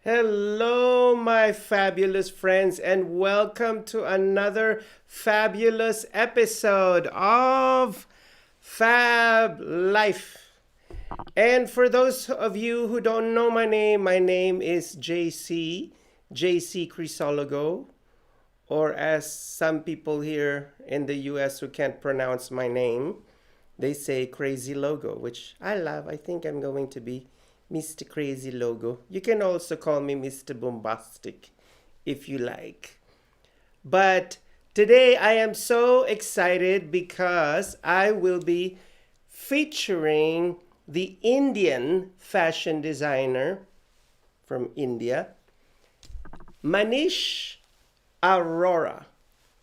Hello, my fabulous friends, and welcome to another fabulous episode of Fab Life. And for those of you who don't know my name is JC Crisologo, or as some people here in the US who can't pronounce my name, they say Crazy Logo, which I love. I think I'm going to be Mr. Crazy Logo. You can also call me Mr. Bombastic if you like. But today I am so excited because I will be featuring the Indian fashion designer from India, Manish Arora.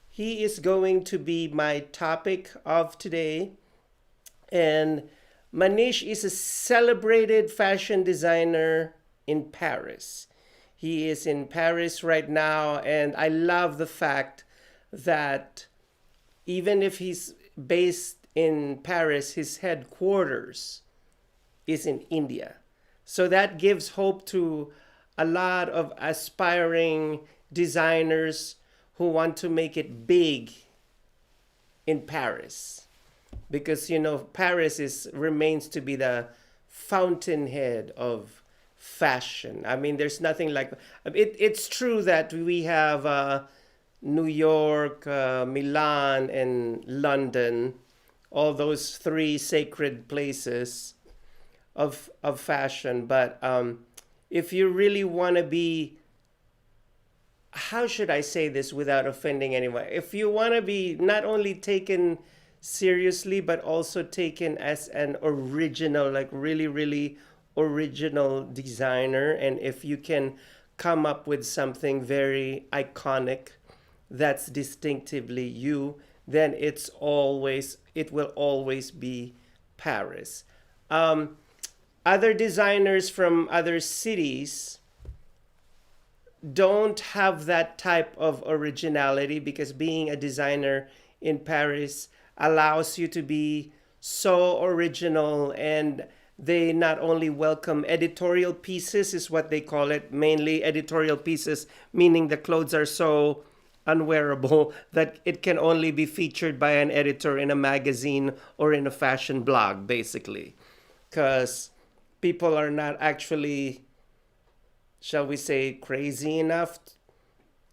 He is going to be my topic of today. And Manish is a celebrated fashion designer in Paris. He is in Paris right now, and I love the fact that even if he's based in Paris, his headquarters is in India. So that gives hope to a lot of aspiring designers who want to make it big in Paris, because Paris is remains to be the fountainhead of fashion. I mean, there's nothing like it. It's true that we have New York, Milan, and London, all those three sacred places of fashion. But if you really want to be, how should I say this without offending anyone? If you want to be not only taken seriously but also taken as an original, like really really original designer, and if you can come up with something very iconic that's distinctively you, then it will always be Paris. Other designers from other cities don't have that type of originality, because being a designer in Paris allows you to be so original, and they not only welcome editorial pieces, is what they call it, mainly editorial pieces, meaning the clothes are so unwearable that it can only be featured by an editor in a magazine or in a fashion blog, basically, because people are not actually, shall we say, crazy enough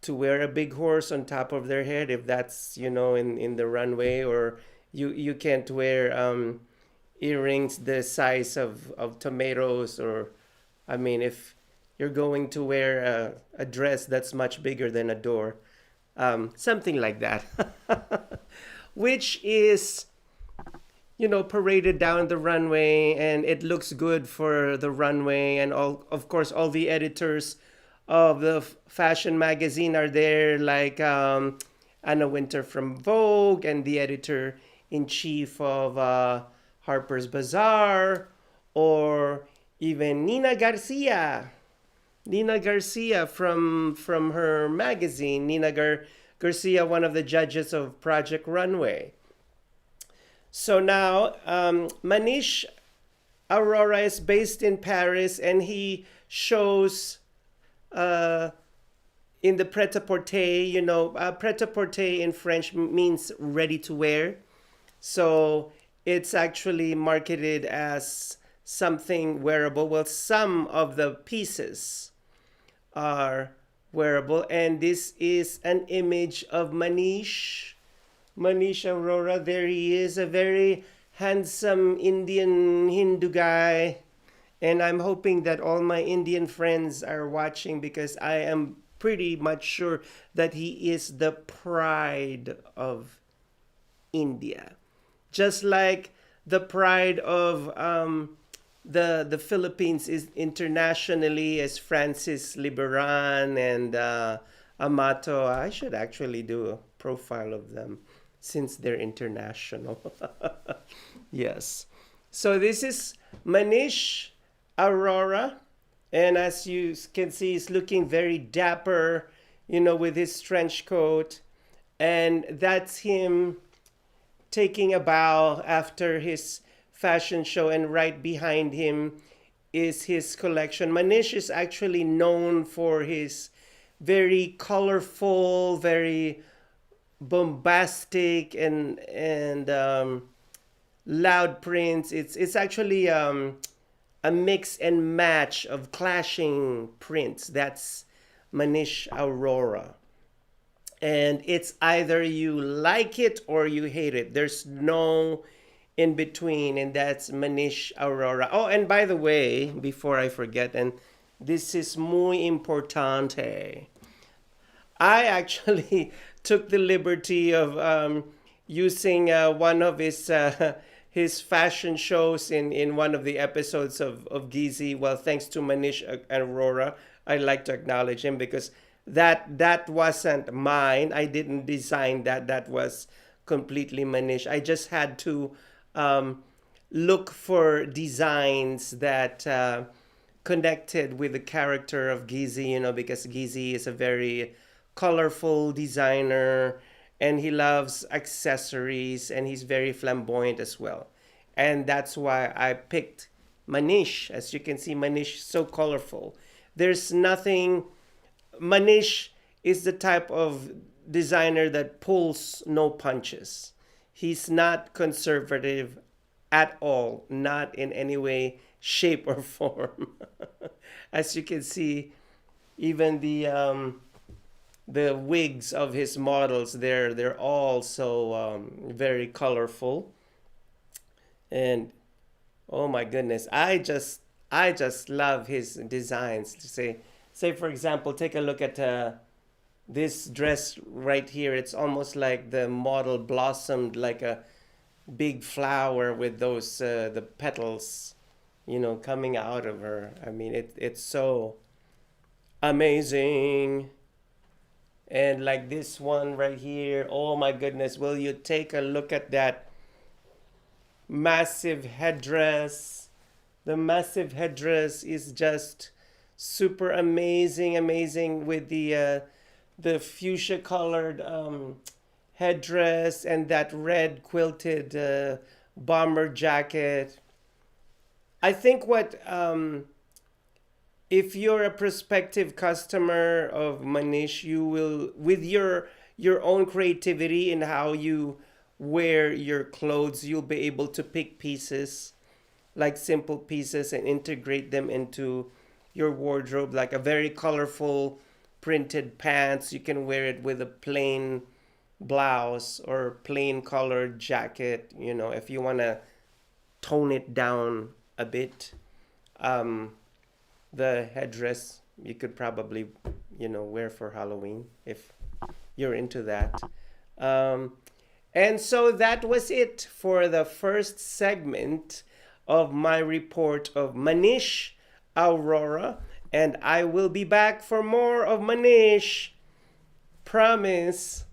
to wear a big horse on top of their head, if that's in the runway, or you can't wear earrings the size of tomatoes, or I mean, if you're going to wear a dress that's much bigger than a door, something like that, which is paraded down the runway, and it looks good for the runway, and all, of course, all the editors of the fashion magazine are there, like Anna Winter from Vogue, and the editor in chief of Harper's Bazaar, or even Nina Garcia from her magazine, Garcia, one of the judges of Project Runway. So now, Manish Arora is based in Paris, and he shows in the pret-a-porter. Pret-a-porter in French means ready to wear. So it's actually marketed as something wearable. Well, some of the pieces are wearable, and this is an image of Manish Arora. There he is, a very handsome Indian Hindu guy. And I'm hoping that all my Indian friends are watching, because I am pretty much sure that he is the pride of India. Just like the pride of the Philippines is internationally, as Francis Liberan and Amato. I should actually do a profile of them since they're international. Yes. So this is Manish Arora. And as you can see, he's looking very dapper, with his trench coat. And that's him taking a bow after his fashion show. And right behind him is his collection. Manish is actually known for his very colorful, very bombastic and loud prints. It's actually a mix and match of clashing prints. That's Manish Arora. And it's either you like it or you hate it. There's no in between, and that's Manish Arora. Oh, and by the way, before I forget, and this is muy importante, I actually took the liberty of using one of his fashion shows in one of the episodes of Gizi. Well, thanks to Manish Arora, I'd like to acknowledge him because that wasn't mine. I didn't design that. That was completely Manish. I just had to look for designs that connected with the character of Gizi, because Gizi is a very colorful designer and he loves accessories and he's very flamboyant as well. And that's why I picked Manish. As you can see, Manish is so colorful. There's nothing. Manish is the type of designer that pulls no punches. He's not conservative at all, not in any way, shape, or form. As you can see, even the wigs of his models, they're all so very colorful. And oh my goodness, I just love his designs. Say for example, take a look at this dress right here. It's almost like the model blossomed like a big flower with those the petals, coming out of her. I mean, it's so amazing. And like this one right here, oh my goodness, will you take a look at that massive headdress? The massive headdress is just super amazing with the fuchsia colored headdress and that red quilted bomber jacket. I think what if you're a prospective customer of Manish, you will, with your own creativity in how you wear your clothes, you'll be able to pick pieces, like simple pieces, and integrate them into your wardrobe, like a very colorful printed pants. You can wear it with a plain blouse or plain colored jacket, if you want to tone it down a bit. The headdress you could probably wear for Halloween if you're into that. And so that was it for the first segment of my report of Manish Arora, and I will be back for more of Manish. Promise.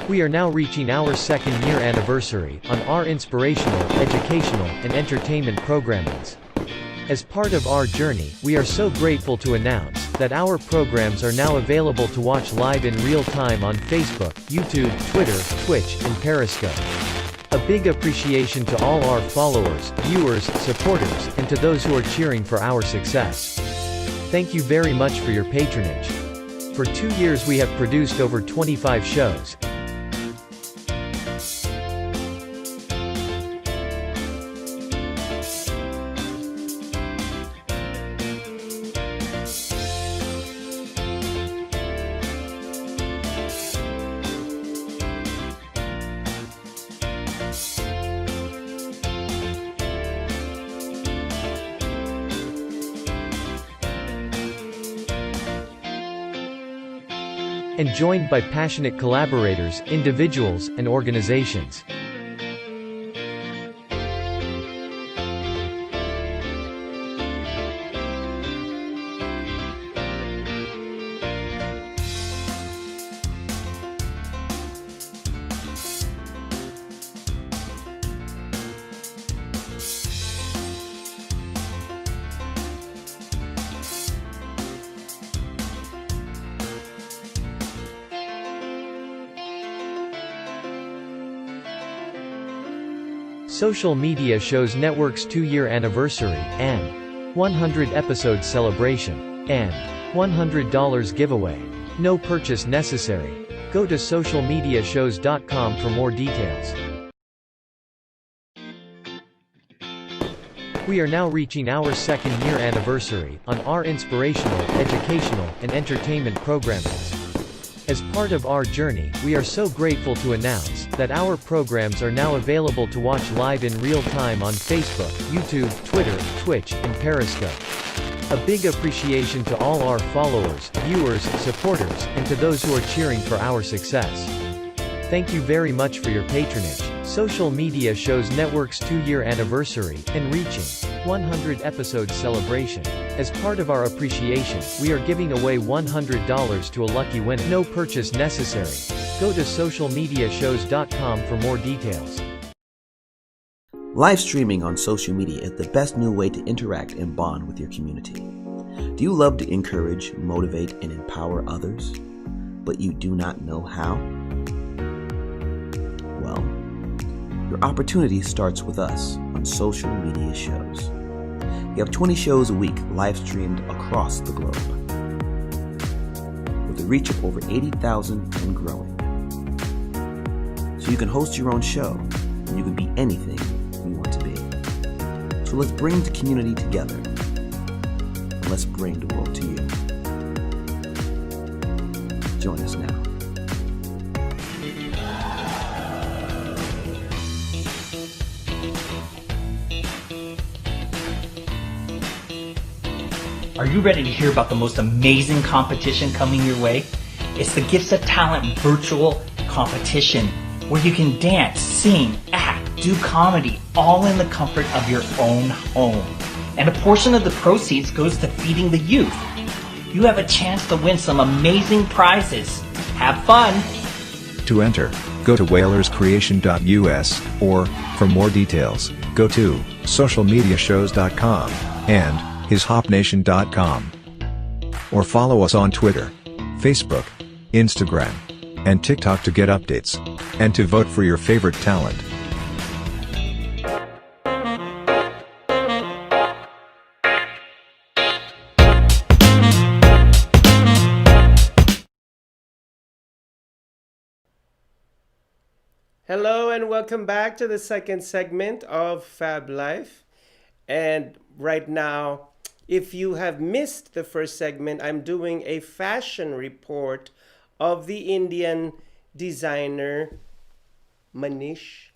We are now reaching our second year anniversary on our inspirational, educational, and entertainment programmings. As part of our journey, we are so grateful to announce that our programs are now available to watch live in real time on Facebook, YouTube, Twitter, Twitch, and Periscope. A big appreciation to all our followers, viewers, supporters, and to those who are cheering for our success. Thank you very much for your patronage. For 2 years we have produced over 25 shows. And joined by passionate collaborators, individuals, and organizations. Social Media Shows Network's 2-year anniversary, and 100 episode celebration, and $100 giveaway. No purchase necessary. Go to socialmediashows.com for more details. We are now reaching our 2nd year anniversary on our inspirational, educational, and entertainment programmings. As part of our journey, we are so grateful to announce that our programs are now available to watch live in real time on Facebook, YouTube, Twitter, Twitch, and Periscope. A big appreciation to all our followers, viewers, supporters, and to those who are cheering for our success. Thank you very much for your patronage. Social Media Shows Network's 2-year anniversary, and reaching 100 episode celebration. As part of our appreciation, we are giving away $100 to a lucky winner. No purchase necessary. Go to socialmediashows.com for more details. Live streaming on social media is the best new way to interact and bond with your community. Do you love to encourage, motivate, and empower others, but you do not know how? Well, your opportunity starts with us on Social Media Shows. We have 20 shows a week live streamed across the globe, with a reach of over 80,000 and growing. So you can host your own show, and you can be anything you want to be. So let's bring the community together, and let's bring the world to you. Join us now. Are you ready to hear about the most amazing competition coming your way? It's the Gifts of Talent virtual competition where you can dance, sing, act, do comedy, all in the comfort of your own home. And a portion of the proceeds goes to feeding the youth. You have a chance to win some amazing prizes. Have fun! To enter, go to whalerscreation.us, or, for more details, go to socialmediashows.com and hishopnation.com. Or follow us on Twitter, Facebook, Instagram, and TikTok to get updates, and to vote for your favorite talent. Hello and welcome back to the second segment of Fab Life. And right now, if you have missed the first segment, I'm doing a fashion report of the Indian designer Manish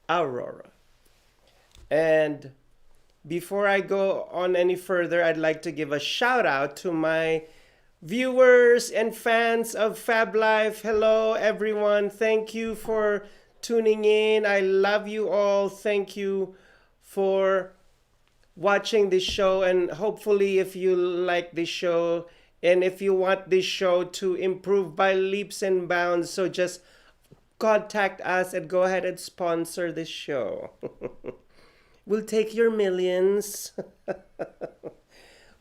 Arora. And before I go on any further, I'd like to give a shout out to my viewers and fans of Fab Life. Hello, everyone. Thank you for tuning in. I love you all. Thank you for watching this show, and hopefully if you like this show and if you want this show to improve by leaps and bounds, so just contact us and go ahead and sponsor this show. We'll take your millions.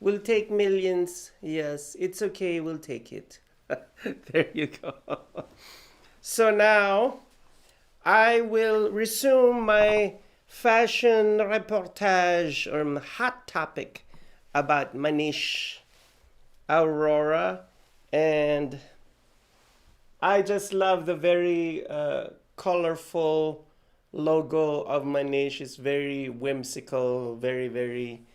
We'll take millions. Yes, it's okay, we'll take it. There you go. So now I will resume my fashion reportage or hot topic about Manish Arora. And I just love the very colorful logo of Manish. It's very whimsical, very, very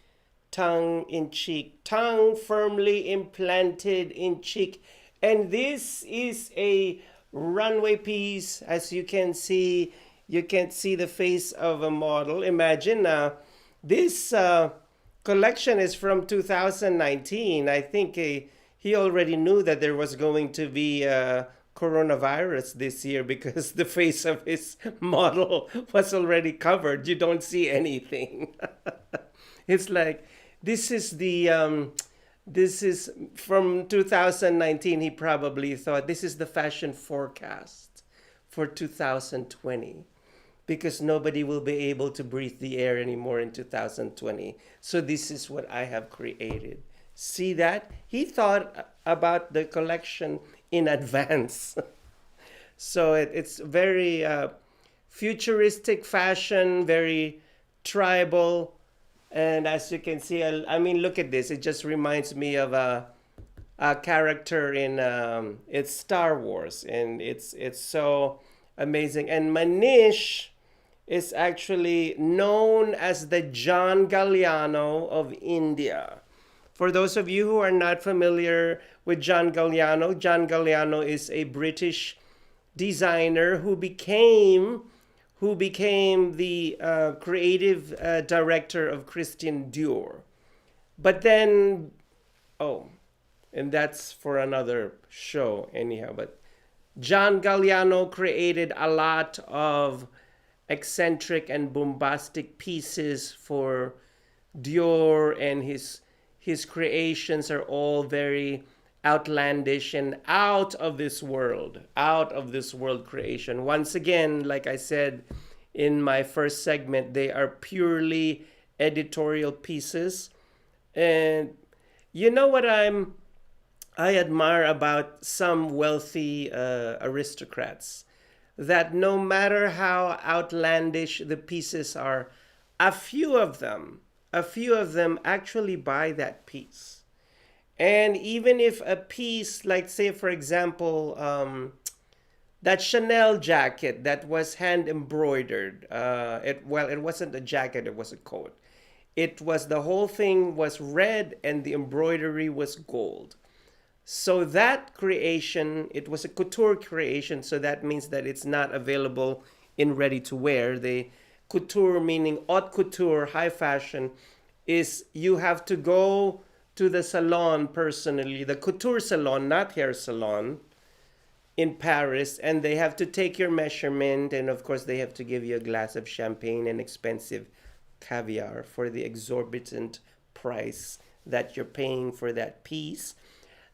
tongue-in-cheek, tongue firmly implanted in cheek. And this is a runway piece. As you can see the face of a model. Imagine now, this collection is from 2019. I think he already knew that there was going to be coronavirus this year because the face of his model was already covered. You don't see anything. It's like, this is from 2019. He probably thought this is the fashion forecast for 2020. Because nobody will be able to breathe the air anymore in 2020. So this is what I have created. See that? He thought about the collection in advance. So it's very futuristic fashion, very tribal. And as you can see, I mean, look at this. It just reminds me of a character in it's Star Wars, and it's so amazing. And Manish is actually known as the John Galliano of India. For those of you who are not familiar with John Galliano is a British designer who became the creative director of Christian Dior. But then, and that's for another show anyhow. But John Galliano created a lot of eccentric and bombastic pieces for Dior, and his creations are all very outlandish and out of this world creation. Once again, like I said in my first segment, they are purely editorial pieces. And you know what I admire about some wealthy aristocrats? That no matter how outlandish the pieces are, a few of them actually buy that piece. And even if a piece, like say for example, that Chanel jacket that was hand embroidered, it wasn't a jacket, it was a coat. The whole thing was red and the embroidery was gold. So that creation, it was a couture creation, so that means that it's not available in ready to wear. The couture, meaning haute couture, high fashion, is you have to go to the salon personally, the couture salon, not hair salon, in Paris, and they have to take your measurement, and of course they have to give you a glass of champagne and expensive caviar for the exorbitant price that you're paying for that piece.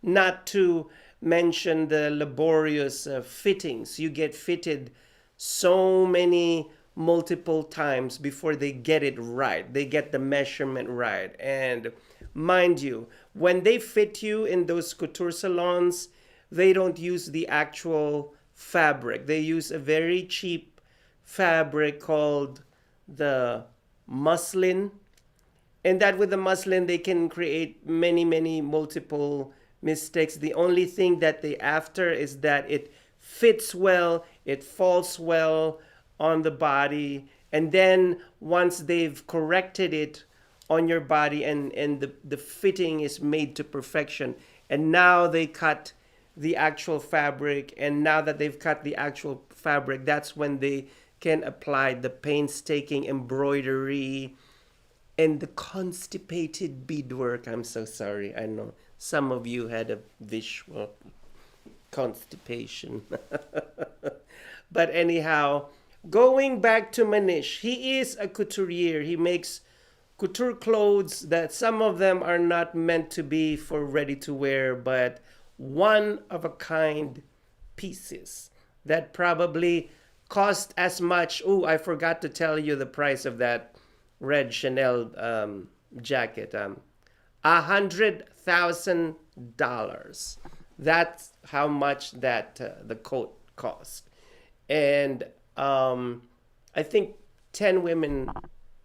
Not to mention the laborious fittings. You get fitted so many multiple times before they get it right. They get the measurement right. And mind you, when they fit you in those couture salons, they don't use the actual fabric. They use a very cheap fabric called the muslin. And that with the muslin, they can create many multiple mistakes. The only thing that they after is that it fits well, it falls well on the body, and then once they've corrected it on your body and the fitting is made to perfection, and now they cut the actual fabric, and now that they've cut the actual fabric, that's when they can apply the painstaking embroidery and the constipated beadwork. I'm so sorry, I know some of you had a visual constipation. But anyhow, going back to Manish, he is a couturier. He makes couture clothes that some of them are not meant to be for ready to wear, but one of a kind pieces that probably cost as much. Oh, I forgot to tell you the price of that red Chanel jacket. $100,000. That's how much that the coat cost. And I think 10 women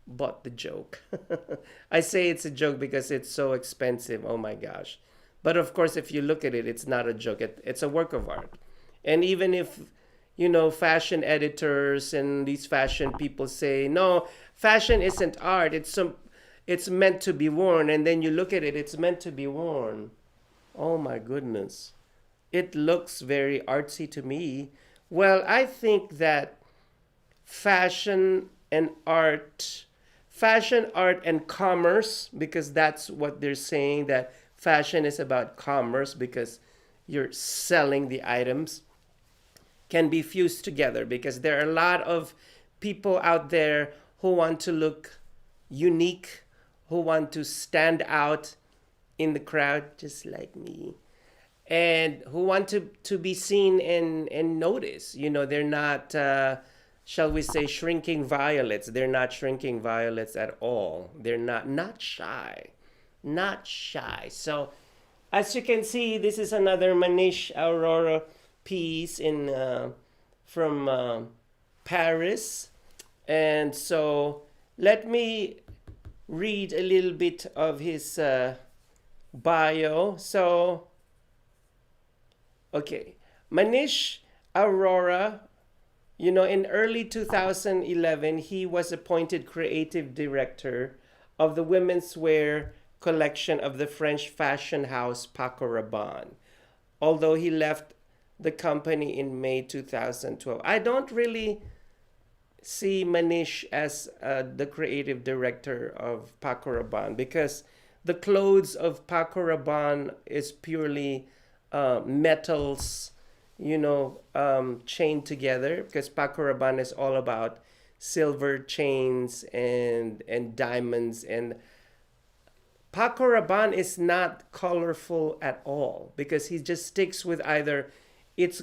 bought the joke. I say it's a joke because it's so expensive. Oh my gosh. But of course, if you look at it, it's not a joke. It's a work of art. And even if, fashion editors and these fashion people say, no, fashion isn't art. It's meant to be worn. And then you look at it, it's meant to be worn. Oh my goodness. It looks very artsy to me. Well, I think that fashion, art, and commerce, because that's what they're saying, that fashion is about commerce because you're selling the items, can be fused together, because there are a lot of people out there who want to look unique, who want to stand out in the crowd, just like me, and who want to be seen and noticed. They're not, shall we say, shrinking violets. They're not shrinking violets at all. They're not shy. Not shy. So, as you can see, this is another Manish Arora piece from Paris. And so let me read a little bit of his bio. So, okay. Manish Arora, in early 2011, he was appointed creative director of the women's wear collection of the French fashion house Paco Rabanne, although he left the company in May 2012. I don't really see Manish as the creative director of Paco Rabanne, because the clothes of Paco Rabanne is purely metals, chained together, because Paco Rabanne is all about silver chains and diamonds. And Paco Rabanne is not colorful at all, because he just sticks with either it's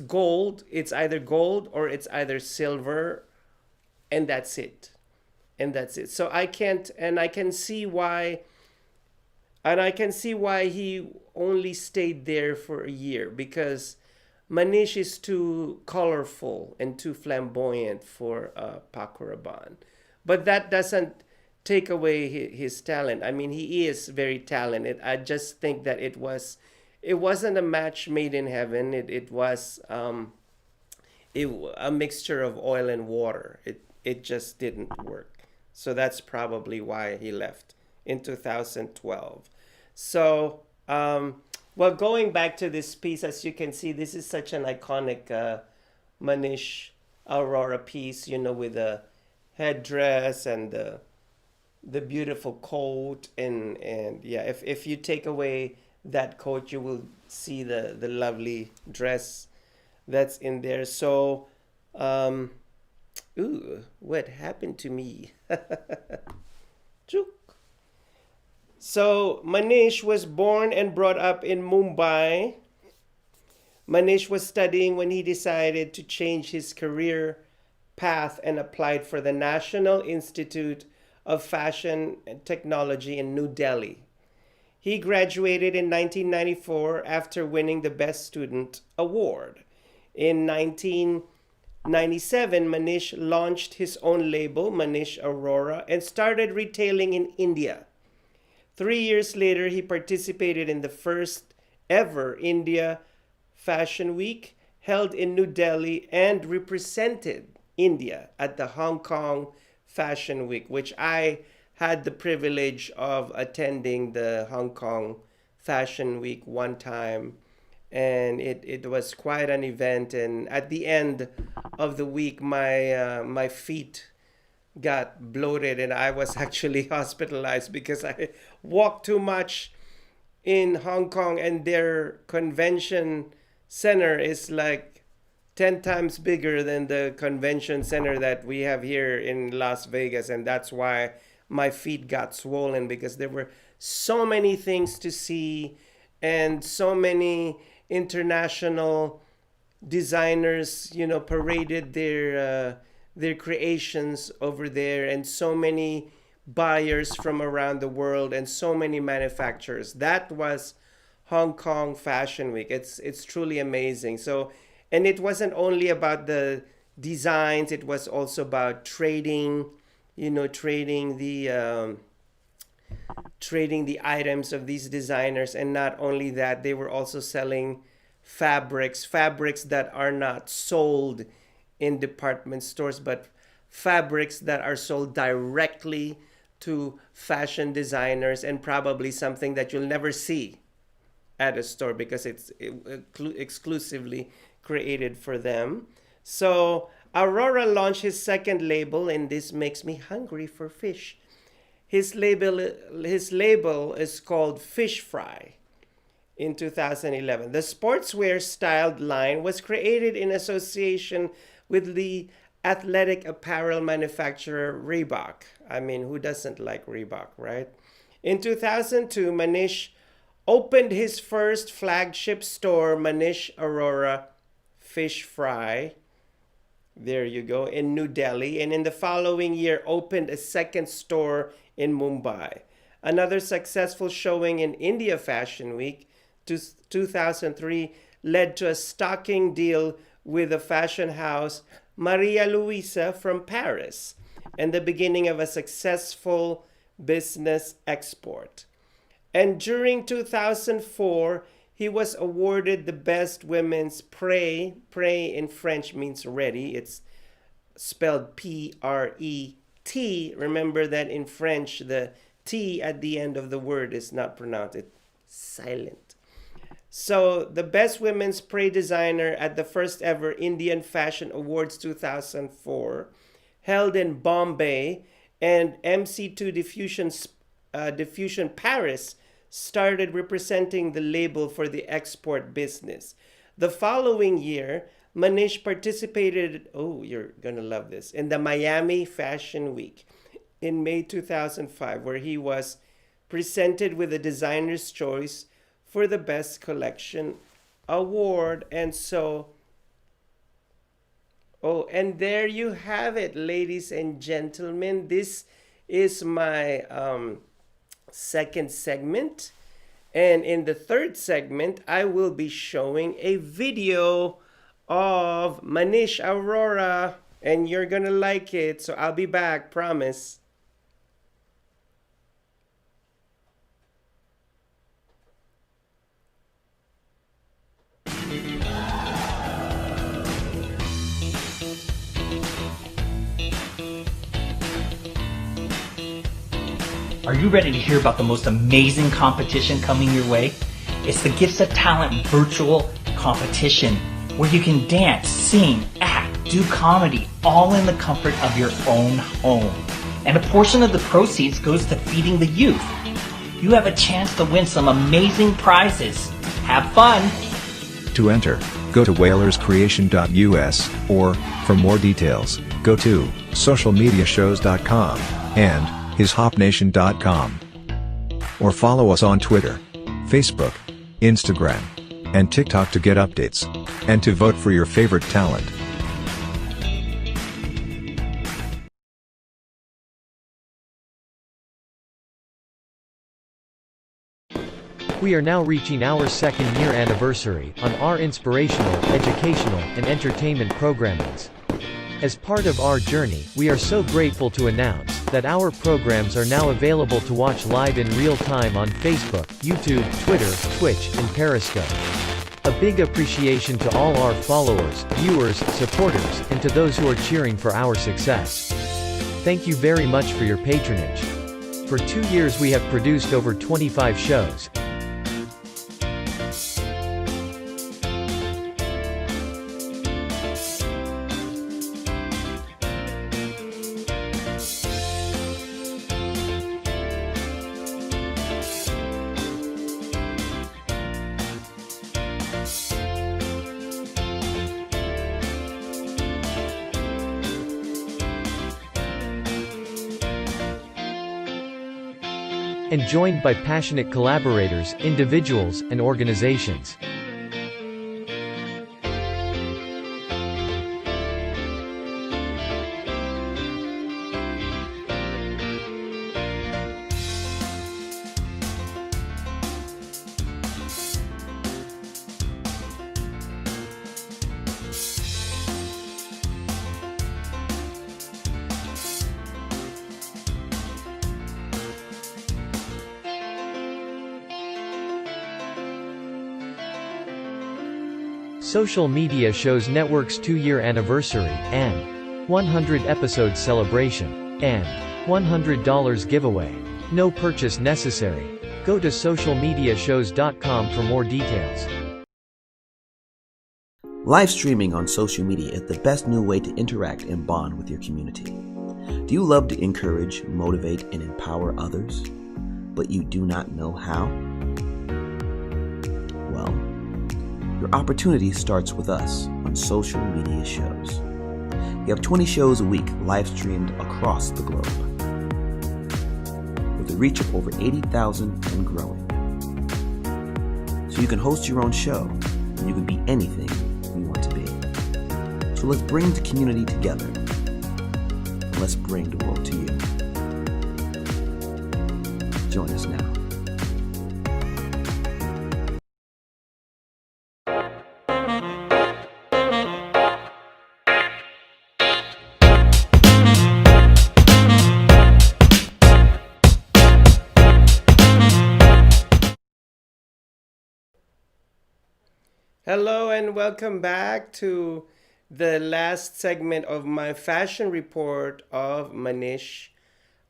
either gold or it's either silver, and that's it. So I can see why he only stayed there for a year, because Manish is too colorful and too flamboyant for Paco Rabanne. But that doesn't take away his talent. I mean, he is very talented. I just think that it wasn't a match made in heaven. It was a mixture of oil and water. It just didn't work. So that's probably why he left in 2012. So, going back to this piece, as you can see, this is such an iconic Manish Arora piece, with the headdress and the beautiful coat. And yeah, if you take away that coat, you will see the lovely dress that's in there. So, what happened to me? Chook. So Manish was born and brought up in Mumbai. Manish was studying when he decided to change his career path and applied for the National Institute of Fashion and Technology in New Delhi. He graduated in 1994 after winning the Best Student Award. In 1997, Manish launched his own label, Manish Arora, and started retailing in India. 3 years later, he participated in the first ever India Fashion Week held in New Delhi and represented India at the Hong Kong Fashion Week, which I had the privilege of attending the Hong Kong Fashion Week one time. And it was quite an event. And at the end of the week, my feet got bloated and I was actually hospitalized because I walked too much in Hong Kong, and their convention center is like 10 times bigger than the convention center that we have here in Las Vegas. And that's why my feet got swollen, because there were so many things to see and so many international designers, paraded their creations over there, and so many buyers from around the world and so many manufacturers. That was Hong Kong Fashion Week. It's truly amazing. So, and it wasn't only about the designs, it was also about trading the items of these designers. And not only that, they were also selling fabrics that are not sold in department stores, but fabrics that are sold directly to fashion designers, and probably something that you'll never see at a store because it's exclusively created for them. So Arora launched his second label, and this makes me hungry for fish. His label is called Fish Fry. In 2011, the sportswear styled line was created in association with the athletic apparel manufacturer Reebok. I mean, who doesn't like Reebok, right? In 2002, Manish opened his first flagship store, Manish Arora Fish Fry. There you go, in New Delhi. And in the following year, opened a second store in Mumbai. Another successful showing in India Fashion Week 2003 led to a stocking deal with the fashion house Maria Luisa from Paris, and the beginning of a successful business export. And during 2004, he was awarded the Best Women's Pré. Pré in French means ready. It's spelled P-R-E-T. Remember that in French, the T at the end of the word is not pronounced. It's silent. So the Best Women's Pré designer at the first ever Indian Fashion Awards 2004, held in Bombay, and MC2 Diffusion Paris started representing the label for the export business. The following year, Manish participated, oh, you're going to love this, in the Miami Fashion Week in May 2005, where he was presented with the Designer's Choice for the Best Collection Award. And so, oh, and there you have it, ladies and gentlemen. This is my second segment. And in the third segment, I will be showing a video of Manish Arora. And you're going to like it. So I'll be back, promise. Are you ready to hear about the most amazing competition coming your way? It's the Gifts of Talent virtual competition where you can dance, sing, act, do comedy, all in the comfort of your own home. And a portion of the proceeds goes to feeding the youth. You have a chance to win some amazing prizes. Have fun! To enter, go to whalerscreation.us, or, for more details, go to socialmediashows.com and hishopnation.com. Or follow us on Twitter, Facebook, Instagram, and TikTok to get updates, and to vote for your favorite talent. We are now reaching our second year anniversary on our inspirational, educational, and entertainment programmings. As part of our journey, we are so grateful to announce that our programs are now available to watch live in real time on Facebook, YouTube, Twitter, Twitch, and Periscope. A big appreciation to all our followers, viewers, supporters, and to those who are cheering for our success. Thank you very much for your patronage. For 2 years we have produced over 25 shows. And joined by passionate collaborators, individuals, and organizations. Social Media Shows Network's 2-year anniversary, and 100 episodes celebration, and $100 giveaway. No purchase necessary. Go to socialmediashows.com for more details. Live streaming on social media is the best new way to interact and bond with your community. Do you love to encourage, motivate, and empower others, but you do not know how? Well, your opportunity starts with us on Social Media Shows. We have 20 shows a week live streamed across the globe, with a reach of over 80,000 and growing. So you can host your own show, and you can be anything you want to be. So let's bring the community together, and let's bring the world to you. Join us now. Hello and welcome back to the last segment of my fashion report of Manish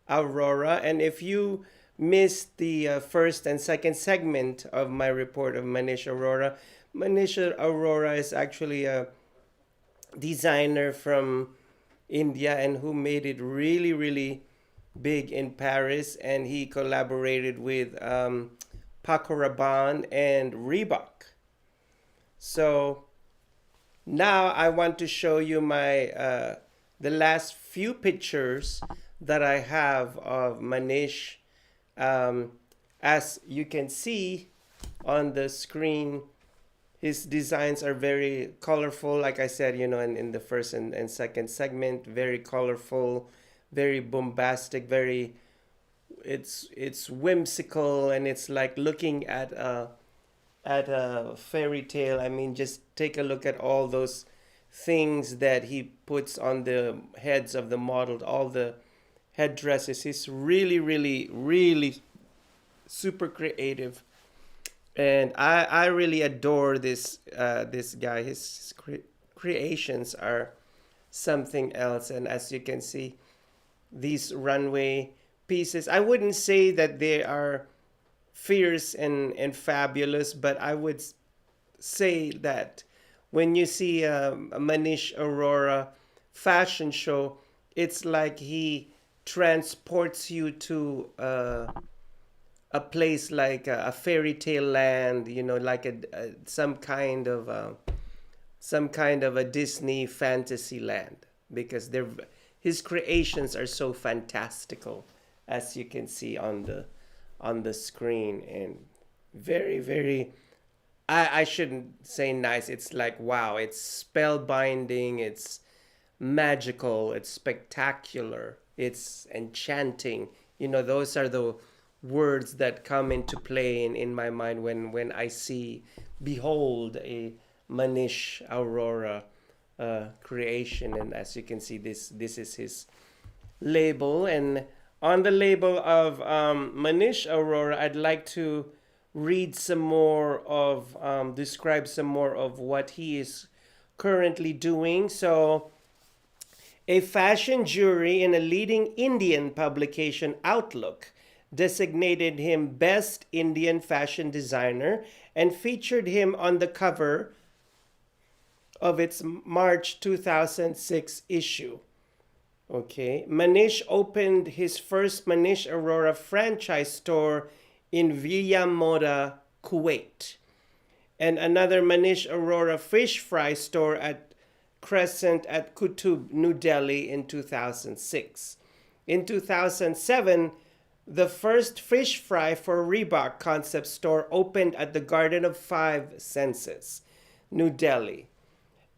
Arora. And if you missed the first and second segment of my report of Manish Arora is actually a designer from India and who made it really, really big in Paris. And he collaborated with Paco Rabanne and Reebok. So now I want to show you my the last few pictures that I have of Manish. As you can see on the screen, his designs are very colorful. Like I said, in the first and second segment, very colorful, very bombastic, very it's whimsical, and it's like looking at a fairy tale. I mean, just take a look at all those things that he puts on the heads of the model, all the headdresses. He's really, really, really super creative, and I really adore this guy. His creations are something else, and as you can see, these runway pieces. I wouldn't say that they are fierce and fabulous, but I would say that when you see a Manish Arora fashion show, it's like he transports you to a place like a fairy tale land, like some kind of a Disney fantasy land, because his creations are so fantastical, as you can see on the screen, and very, very, I shouldn't say nice, it's like wow, it's spellbinding, it's magical, it's spectacular, it's enchanting. Those are the words that come into play in my mind when I behold a Manish Arora creation. And as you can see, this is his label, and on the label of Manish Arora, I'd like to read some more of, describe some more of what he is currently doing. So, a fashion jury in a leading Indian publication, Outlook, designated him Best Indian Fashion Designer and featured him on the cover of its March 2006 issue. Okay, Manish opened his first Manish Arora franchise store in Villa Moda, Kuwait, and another Manish Arora fish fry store at Crescent at Qutub, New Delhi in 2006. In 2007, the first fish fry for Reebok concept store opened at the Garden of Five Senses, New Delhi.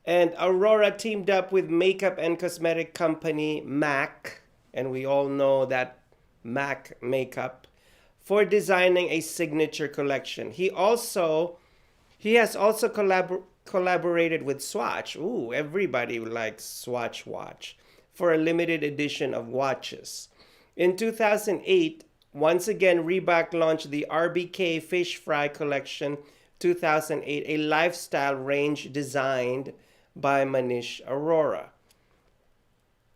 And Arora teamed up with makeup and cosmetic company MAC, and we all know that MAC makeup, for designing a signature collection. He has also collaborated with Swatch. Ooh, everybody likes Swatch watch, for a limited edition of watches. In 2008, once again, Reebok launched the RBK Fish Fry Collection 2008, a lifestyle range designed by Manish Arora.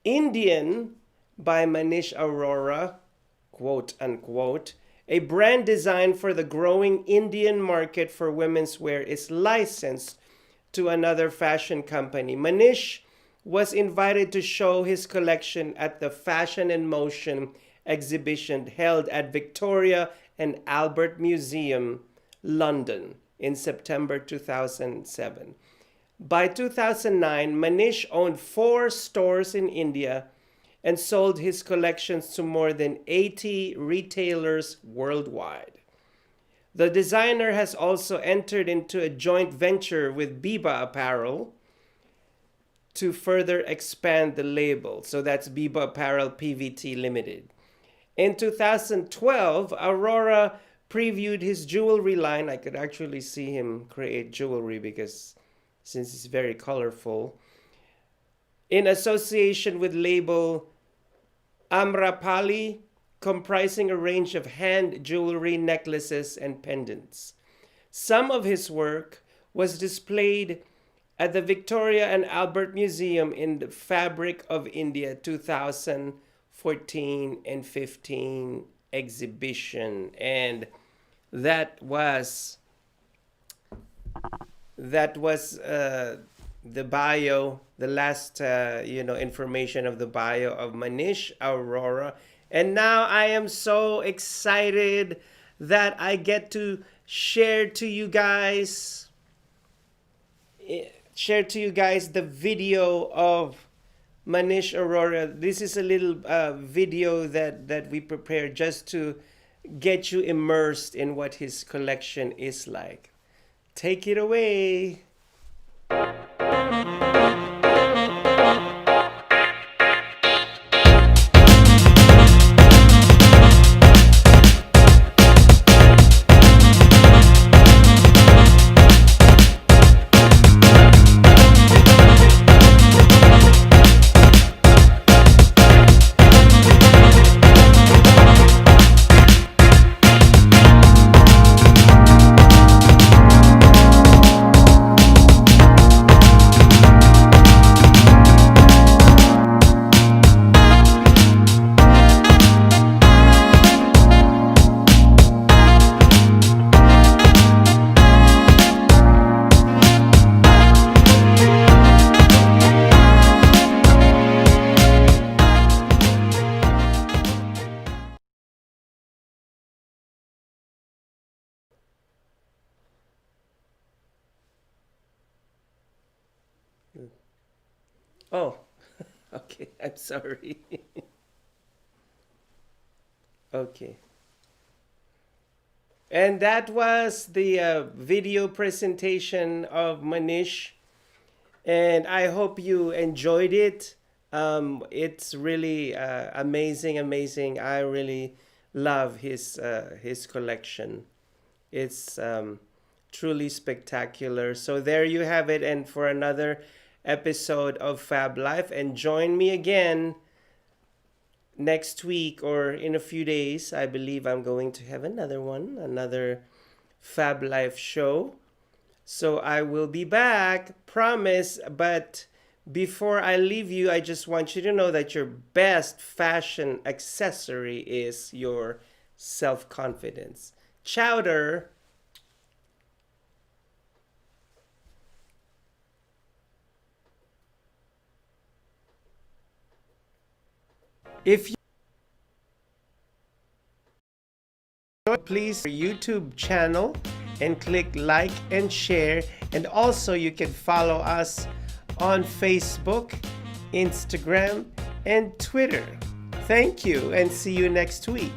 Indian by Manish Arora, quote unquote, a brand designed for the growing Indian market for women's wear, is licensed to another fashion company. Manish was invited to show his collection at the Fashion and Motion exhibition held at Victoria and Albert Museum, London, in September 2007. By 2009, Manish owned 4 stores in India and sold his collections to more than 80 retailers worldwide. The designer has also entered into a joint venture with Biba Apparel to further expand the label. So that's Biba Apparel PVT Limited. In 2012, Arora previewed his jewelry line. I could actually see him create jewelry since it's very colorful, in association with label Amrapali, comprising a range of hand jewelry, necklaces, and pendants. Some of his work was displayed at the Victoria and Albert Museum in the Fabric of India 2014 and 15 exhibition. And that was the bio, the last information of the bio of Manish Arora. And now I am so excited that I get to share to you guys the video of Manish Arora. This is a little video that we prepared just to get you immersed in what his collection is like. Take it away. Oh, okay. I'm sorry. Okay. And that was the video presentation of Manish. And I hope you enjoyed it. It's really amazing. I really love his collection. It's truly spectacular. So there you have it. And for another episode of Fab Life, and join me again next week or in a few days. I believe I'm going to have another Fab Life show. So I will be back, promise. But before I leave you, I just want you to know that your best fashion accessory is your self-confidence. Chowder. If you please our YouTube channel and click like and share, and also you can follow us on Facebook, Instagram, and Twitter. Thank you, and see you next week.